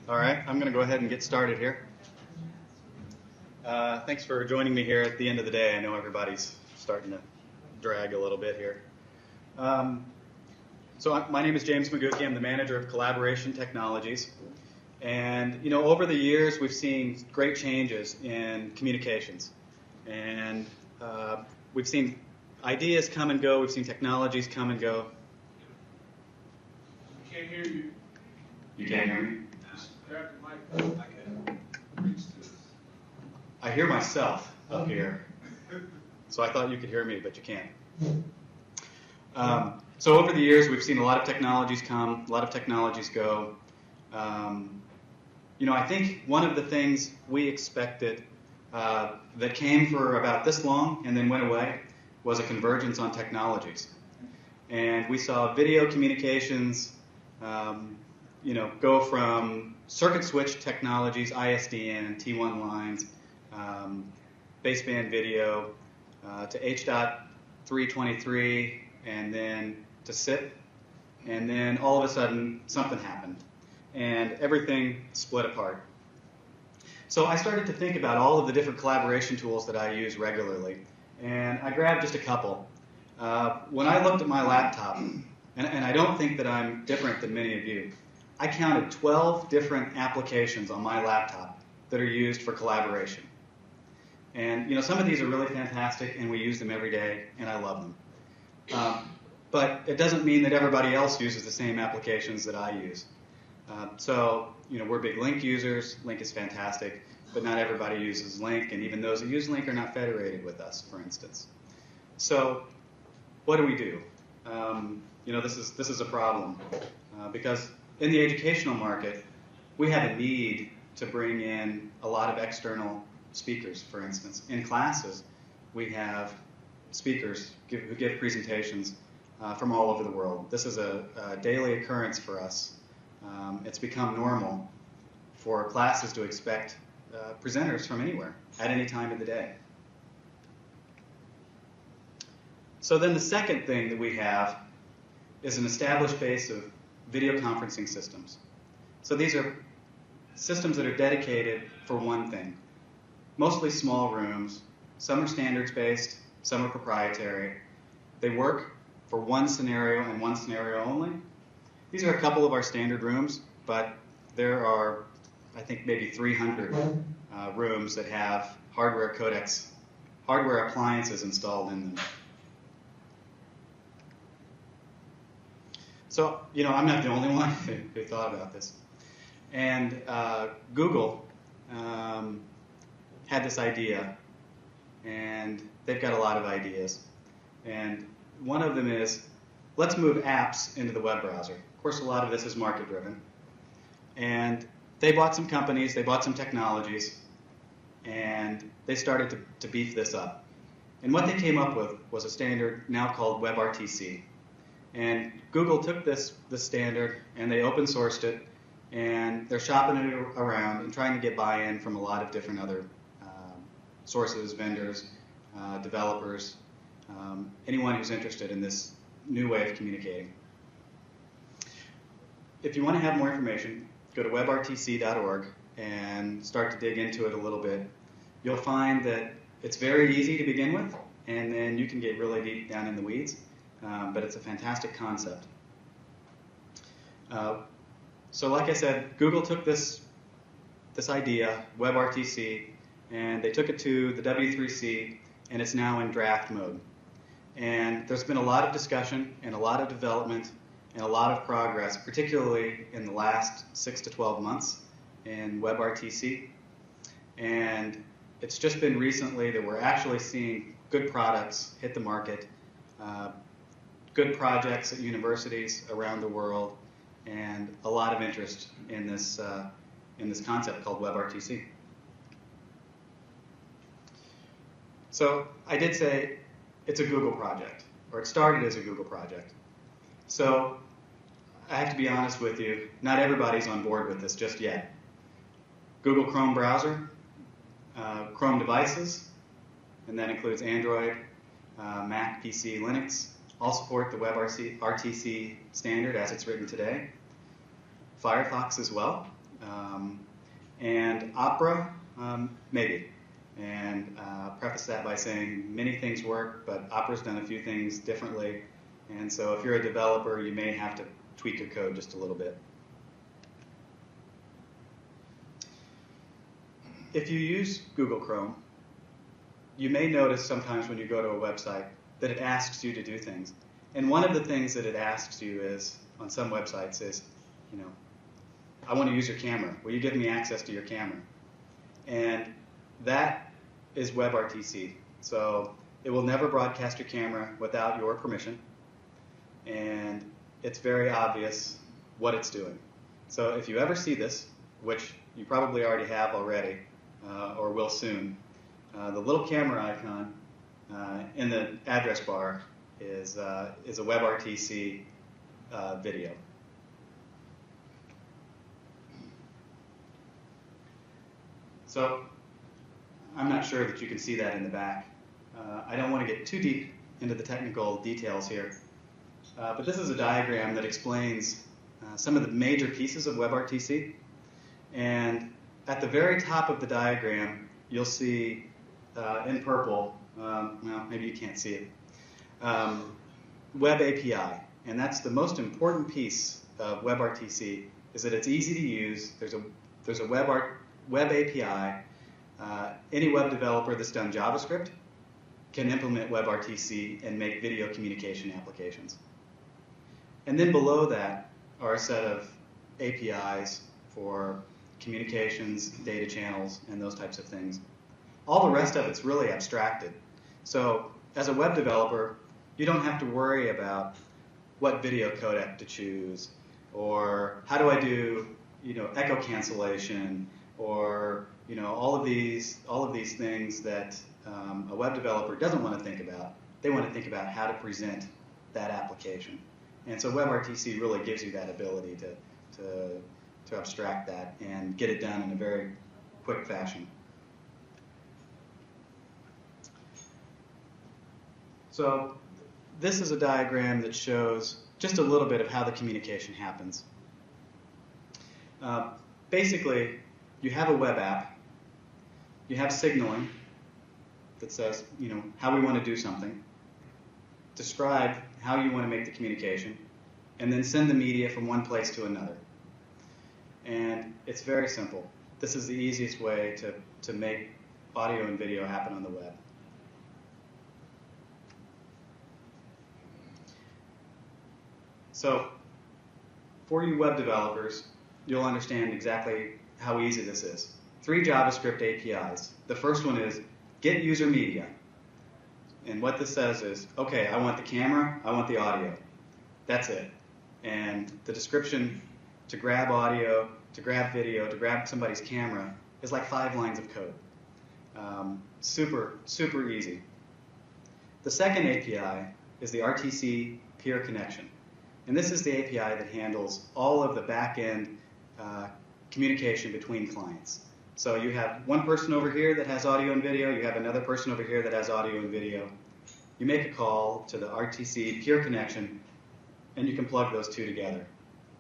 All right, I'm going to go ahead and get started here. Thanks for joining me here at the end of the day. I know everybody's starting to drag a little bit here. My name is James McGookey. I'm the manager of Collaboration Technologies. And, you know, over the years, we've seen great changes in communications. And we've seen ideas come and go. We've seen technologies come and go. I can't hear you. You can't hear me? Just grab the mic. I can reach this. I hear myself up here. So I thought you could hear me, but you can't. So over the years, we've seen a lot of technologies come, a lot of technologies go. You know, I think one of the things we expected that came for about this long and then went away was a convergence on technologies. And we saw video communications, you know, go from circuit switch technologies, ISDN, T1 lines, baseband video, to H.323, and then to SIP, and then all of a sudden something happened, and everything split apart. So I started to think about all of the different collaboration tools that I use regularly, and I grabbed just a couple. When I looked at my laptop, and I don't think that I'm different than many of you, I counted 12 different applications on my laptop that are used for collaboration. And you know, some of these are really fantastic, and we use them every day, and I love them. But it doesn't mean that everybody else uses the same applications that I use. So, you know, we're big Link users. Link is fantastic, but not everybody uses Link, and even those that use Link are not federated with us, for instance. So, what do we do? You know, this is a problem because in the educational market, we have a need to bring in a lot of external speakers. For instance, in classes, we have speakers who give presentations from all over the world. This is a daily occurrence for us. It's become normal for classes to expect presenters from anywhere at any time of the day. So then the second thing that we have is an established base of video conferencing systems. So these are systems that are dedicated for one thing. Mostly small rooms. Some are standards-based, some are proprietary. They work for one scenario and one scenario only. These are a couple of our standard rooms, but there are, I think, maybe 300 rooms that have hardware codecs, hardware appliances installed in them. So, you know, I'm not the only one who thought about this. And Google had this idea, and they've got a lot of ideas. And one of them is, let's move apps into the web browser. Of course, a lot of this is market-driven. And they bought some companies, they bought some technologies, and they started to beef this up. And what they came up with was a standard now called WebRTC. And Google took this standard and they open sourced it, and they're shopping it around and trying to get buy-in from a lot of different other sources, vendors, developers, anyone who's interested in this new way of communicating. If you want to have more information, go to webrtc.org and start to dig into it a little bit. You'll find that it's very easy to begin with, and then you can get really deep down in the weeds, but it's a fantastic concept. So like I said, Google took this idea, WebRTC, and they took it to the W3C, and it's now in draft mode. And there's been a lot of discussion and a lot of development and a lot of progress, particularly in the last 6 to 12 months in WebRTC. And it's just been recently that we're actually seeing good products hit the market, good projects at universities around the world, and a lot of interest in this concept called WebRTC. So I did say it's a Google project, or it started as a Google project. So I have to be honest with you, not everybody's on board with this just yet. Google Chrome browser, Chrome devices, and that includes Android, Mac, PC, Linux, all support the WebRTC standard as it's written today. Firefox as well, And Opera, maybe. And preface that by saying many things work, but Opera's done a few things differently. And so if you're a developer, you may have to tweak your code just a little bit. If you use Google Chrome, you may notice sometimes when you go to a website that it asks you to do things. And one of the things that it asks you is, on some websites, is, you know, I want to use your camera. Will you give me access to your camera? And that is WebRTC. So it will never broadcast your camera without your permission. And it's very obvious what it's doing. So if you ever see this, which you probably already have already, or will soon, the little camera icon in the address bar is a WebRTC video. So I'm not sure that you can see that in the back. I don't want to get too deep into the technical details here, but this is a diagram that explains some of the major pieces of WebRTC. And at the very top of the diagram, you'll see in purple, well, maybe you can't see it, Web API. And that's the most important piece of WebRTC, is that it's easy to use. There's a Web API. Any web developer that's done JavaScript can implement WebRTC and make video communication applications. And then below that are a set of APIs for communications, data channels, and those types of things. All the rest of it's really abstracted. So as a web developer, you don't have to worry about what video codec to choose, or how do I do, echo cancellation, or all of these things that a web developer doesn't want to think about. They want to think about how to present that application. And so WebRTC really gives you that ability to abstract that and get it done in a very quick fashion. So this is a diagram that shows just a little bit of how the communication happens. Basically, you have a web app, you have signaling that says, how we want to do something, describe how you want to make the communication, and then send the media from one place to another. And it's very simple. This is the easiest way to make audio and video happen on the web. So for you web developers, you'll understand exactly how easy this is. 3 JavaScript APIs. The first one is get user media. And what this says is, okay, I want the camera, I want the audio. That's it. And the description to grab audio, to grab video, to grab somebody's camera is like 5 lines of code. Super, super easy. The second API is the RTC peer connection. And this is the API that handles all of the back-end communication between clients. So you have one person over here that has audio and video, you have another person over here that has audio and video. You make a call to the RTC peer connection, and you can plug those two together.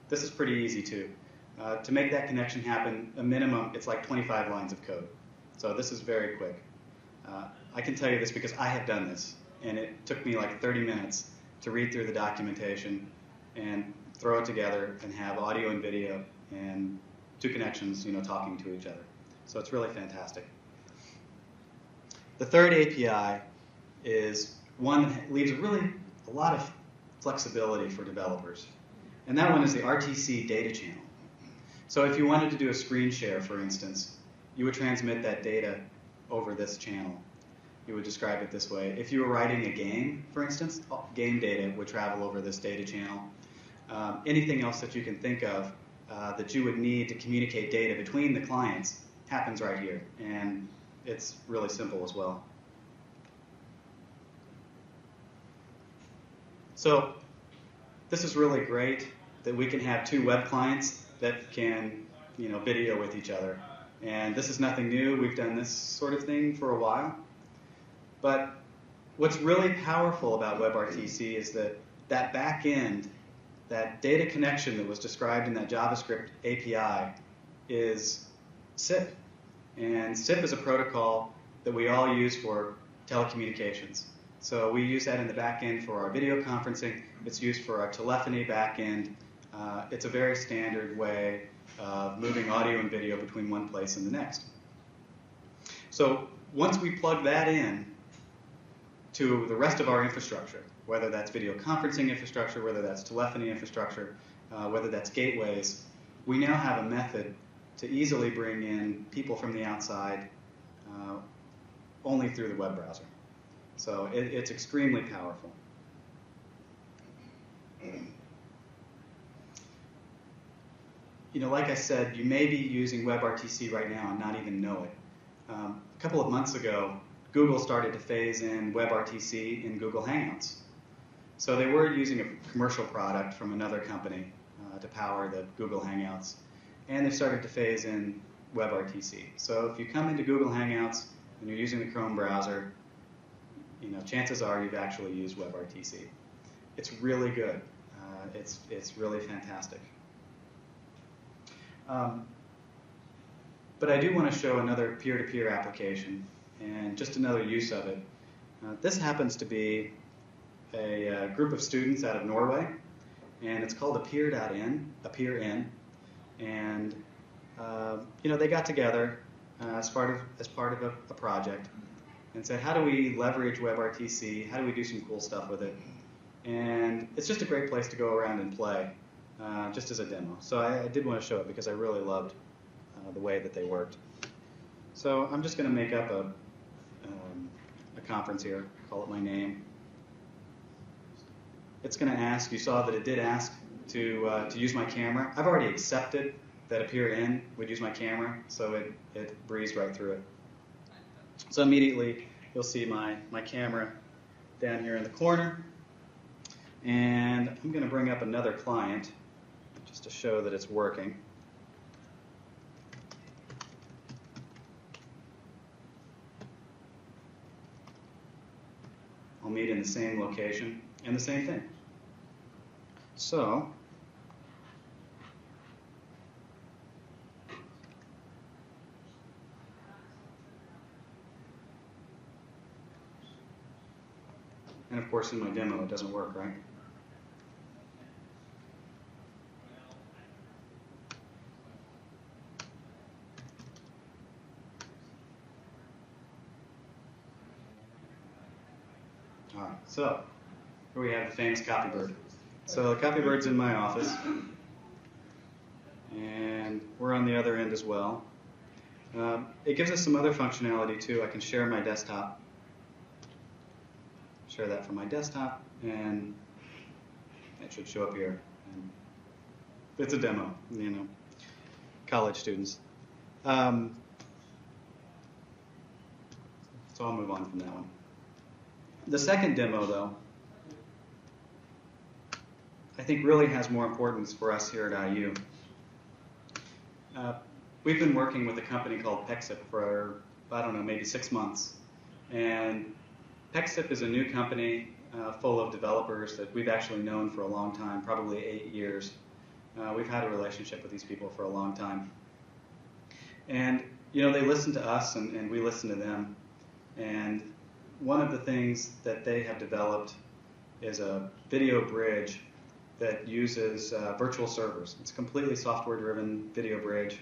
This is pretty easy too. To make that connection happen, a minimum, it's like 25 lines of code. So this is very quick. I can tell you this because I have done this, and it took me like 30 minutes to read through the documentation and throw it together and have audio and video and 2 connections, talking to each other. So it's really fantastic. The third API is one that leaves really a lot of flexibility for developers. And that one is the RTC data channel. So if you wanted to do a screen share, for instance, you would transmit that data over this channel. You would describe it this way. If you were writing a game, for instance, game data would travel over this data channel. Anything else that you can think of that you would need to communicate data between the clients happens right here. And it's really simple as well. So this is really great that we can have 2 web clients that can, video with each other. And this is nothing new. We've done this sort of thing for a while. But what's really powerful about WebRTC is that back end, that data connection that was described in that JavaScript API, is SIP. And SIP is a protocol that we all use for telecommunications. So we use that in the back end for our video conferencing. It's used for our telephony back end. It's a very standard way of moving audio and video between one place and the next. So once we plug that in to the rest of our infrastructure, whether that's video conferencing infrastructure, whether that's telephony infrastructure, whether that's gateways, we now have a method to easily bring in people from the outside only through the web browser. So it's extremely powerful. You know, like I said, you may be using WebRTC right now and not even know it. A couple of months ago, Google started to phase in WebRTC in Google Hangouts. So they were using a commercial product from another company to power the Google Hangouts, and they started to phase in WebRTC. So if you come into Google Hangouts and you're using the Chrome browser, you know, chances are you've actually used WebRTC. It's really good. It's really fantastic. But I do want to show another peer-to-peer application and just another use of it. This happens to be a group of students out of Norway, and it's called AppearIn. And you know, they got together as part of a project and said, how do we leverage WebRTC? How do we do some cool stuff with it? And it's just a great place to go around and play, just as a demo. So I did want to show it because I really loved the way that they worked. So I'm just going to make up a conference here, call it my name. It's going to ask, you saw that it did ask to use my camera. I've already accepted that AppearIn would use my camera, so it breezed right through it. So immediately you'll see my camera down here in the corner, and I'm going to bring up another client just to show that it's working. I'll meet in the same location and the same thing. So and of course in my demo it doesn't work, right? All right, so here we have the famous copybird. So the copybird's in my office, and we're on the other end as well. It gives us some other functionality too. I can share my desktop, share that from my desktop, and it should show up here. And it's a demo, you know, college students. So I'll move on from that one. The second demo, though, I think really has more importance for us here at IU. We've been working with a company called PEXIP for, I don't know, maybe 6 months. And PEXIP is a new company full of developers that we've actually known for a long time, probably 8 years. We've had a relationship with these people for a long time. And, you know, they listen to us and we listen to them. And one of the things that they have developed is a video bridge that uses virtual servers. It's a completely software-driven video bridge,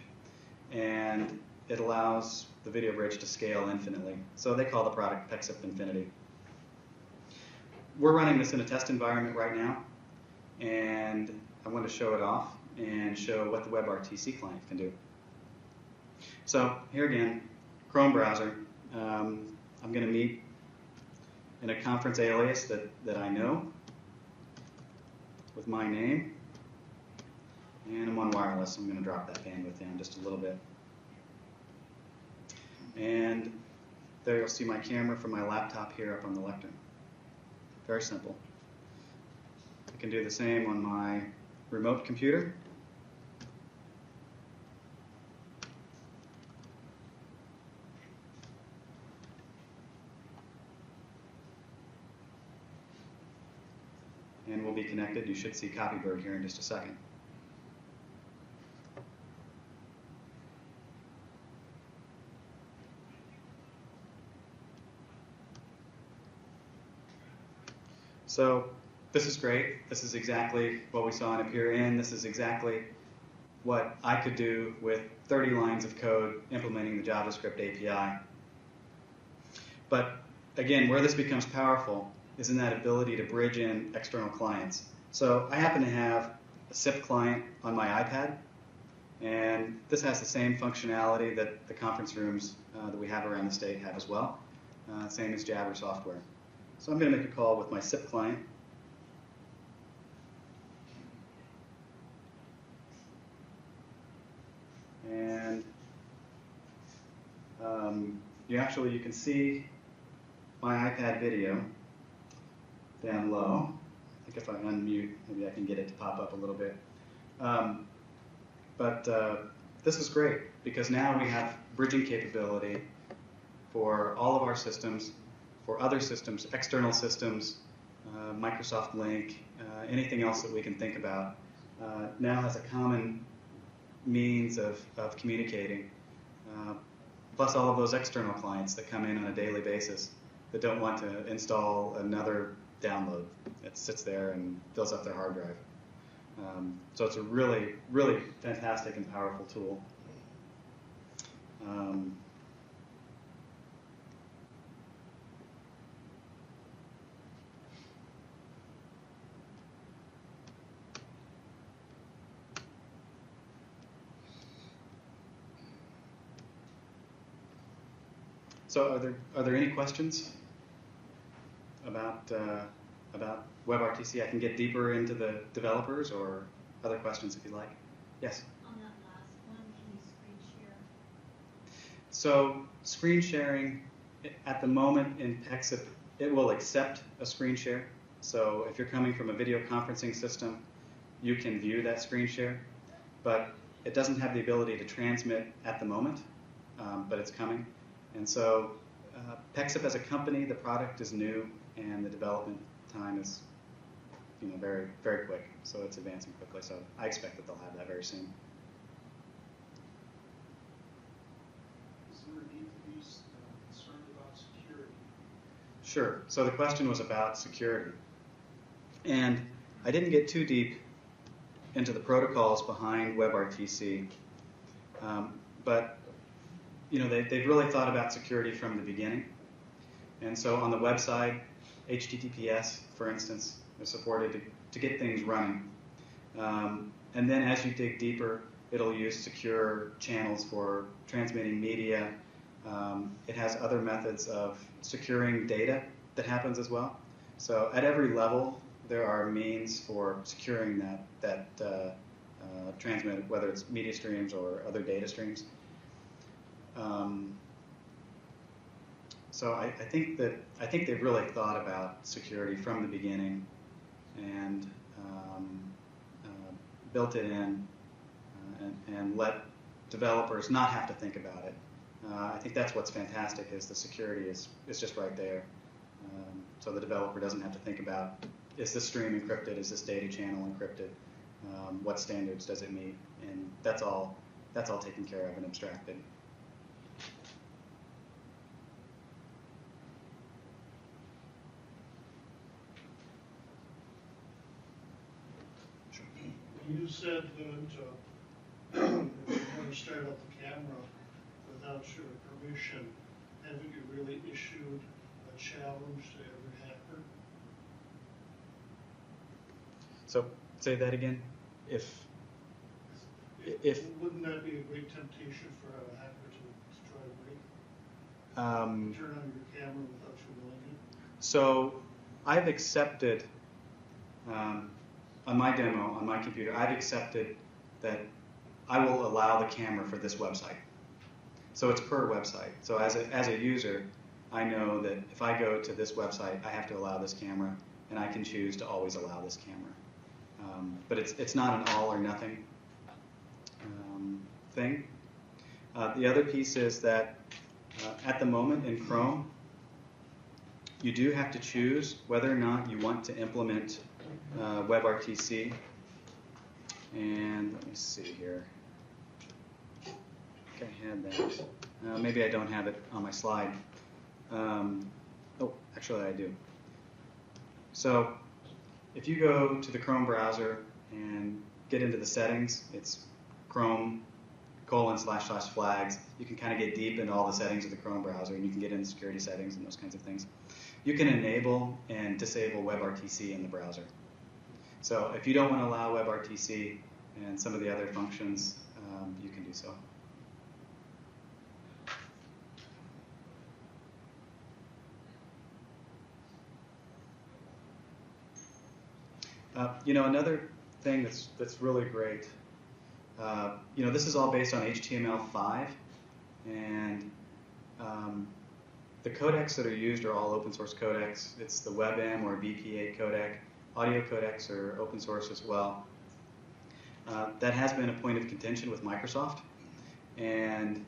and it allows the video bridge to scale infinitely. So they call the product PEXIP Infinity. We're running this in a test environment right now, and I want to show it off and show what the WebRTC client can do. So here again, Chrome browser. I'm going to meet in a conference alias that I know with my name, and I'm on wireless. I'm going to drop that bandwidth down just a little bit. And there you'll see my camera from my laptop here up on the lectern. Very simple. I can do the same on my remote computer. And we'll be connected. You should see Copybird here in just a second. So this is great. This is exactly what we saw in AppearIn. This is exactly what I could do with 30 lines of code implementing the JavaScript API. But again, where this becomes powerful is in that ability to bridge in external clients. So I happen to have a SIP client on my iPad, and this has the same functionality that the conference rooms that we have around the state have as well, same as Jabber software. So I'm going to make a call with my SIP client. And you can see my iPad video down low. I think if I unmute, maybe I can get it to pop up a little bit. This is great because now we have bridging capability for all of our systems, for other systems, external systems, Microsoft Link, anything else that we can think about, now has a common means of communicating, plus all of those external clients that come in on a daily basis that don't want to install another download that sits there and fills up their hard drive. So it's a really, really fantastic and powerful tool. So are there any questions about WebRTC? I can get deeper into the developers or other questions if you'd like. Yes? On that last one, can you screen share? So screen sharing, at the moment in PEXIP, it will accept a screen share. So if you're coming from a video conferencing system, you can view that screen share, but it doesn't have the ability to transmit at the moment, but it's coming. And so PEXIP as a company, the product is new, and the development time is very, very quick. So it's advancing quickly. So I expect that they'll have that very soon. Is there a need to be concerned about security? Sure. So the question was about security. And I didn't get too deep into the protocols behind WebRTC, but they've really thought about security from the beginning. And so on the website, HTTPS, for instance, is supported to get things running. And then as you dig deeper, it'll use secure channels for transmitting media. It has other methods of securing data that happens as well. So at every level, there are means for securing that transmitted, whether it's media streams or other data streams. So I think they've really thought about security from the beginning and built it in and let developers not have to think about it. I think that's what's fantastic is the security is just right there. So the developer doesn't have to think about, is this stream encrypted? Is this data channel encrypted? What standards does it meet? And that's all taken care of and abstracted. You said that if you want to start up the camera without your permission, haven't you really issued a challenge to every hacker? So say that again. If wouldn't that be a great temptation for a hacker to try to break? Turn on your camera without you willing it? So I've accepted. On my demo, on my computer, I've accepted that I will allow the camera for this website. So it's per website. So as a user, I know that if I go to this website, I have to allow this camera, and I can choose to always allow this camera. But it's not an all or nothing thing. The other piece is that at the moment in Chrome, you do have to choose whether or not you want to implement WebRTC, and let me see here. I think I had that. Maybe I don't have it on my slide. Oh, actually I do. So if you go to the Chrome browser and get into the settings, it's Chrome://flags. You can kind of get deep into all the settings of the Chrome browser, and you can get into security settings and those kinds of things. You can enable and disable WebRTC in the browser. So if you don't want to allow WebRTC and some of the other functions, you can do so. Another thing that's really great, this is all based on HTML5, and the codecs that are used are all open source codecs. It's the WebM or BP8 codec. Audio codecs are open source as well. That has been a point of contention with Microsoft, and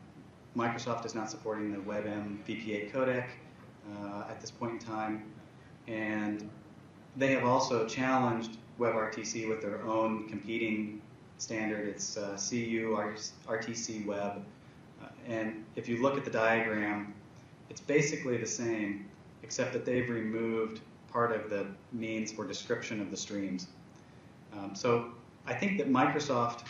Microsoft is not supporting the WebM BP8 codec at this point in time, and they have also challenged WebRTC with their own competing standard. It's CU RTC Web, and if you look at the diagram, it's basically the same, except that they've removed part of the means for description of the streams. So I think that Microsoft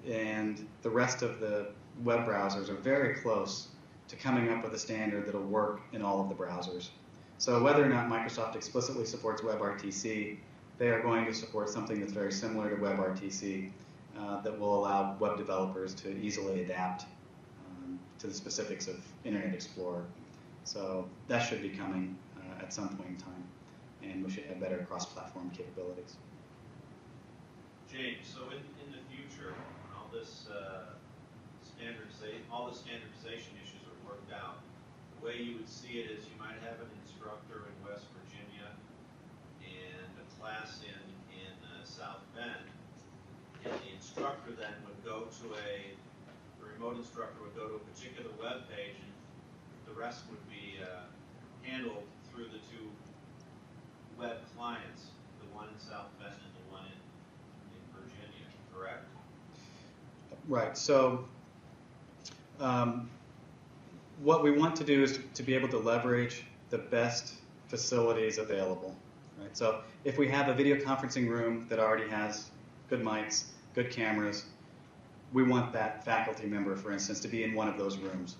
and the rest of the web browsers are very close to coming up with a standard that will work in all of the browsers. So whether or not Microsoft explicitly supports WebRTC, they are going to support something that's very similar to WebRTC that will allow web developers to easily adapt to the specifics of Internet Explorer. So that should be coming at some point in time, and we should have better cross-platform capabilities. James, so in the future, when all this standardization issues are worked out, the way you would see it is you might have an instructor in West Virginia and a class in South Bend, and the instructor then would go to the remote instructor would go to a particular web page, and the rest would be handled through the two web clients, the one in South Bend and the one in Virginia, correct? Right. So what we want to do is to be able to leverage the best facilities available. Right. So if we have a video conferencing room that already has good mics, good cameras, we want that faculty member, for instance, to be in one of those rooms.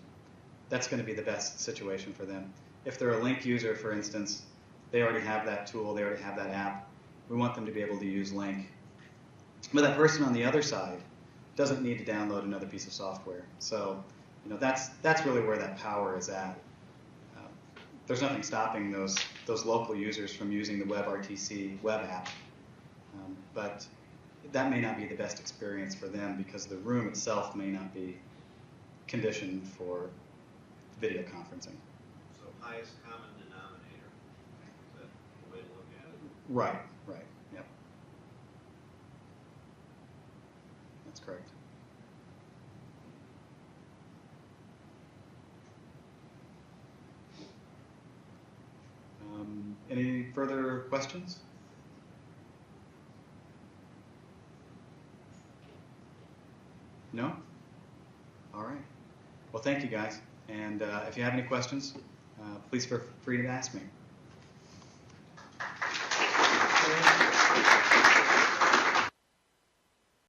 That's going to be the best situation for them. If they're a Link user, for instance, they already have that tool, they already have that app. We want them to be able to use Link. But that person on the other side doesn't need to download another piece of software. So, that's really where that power is at. There's nothing stopping those local users from using the WebRTC web app, but that may not be the best experience for them because the room itself may not be conditioned for video conferencing. So highest common denominator, is that the way to look at it? Right, yep. That's correct. Any further questions? No? All right. Well, thank you guys. And if you have any questions, please feel free to ask me.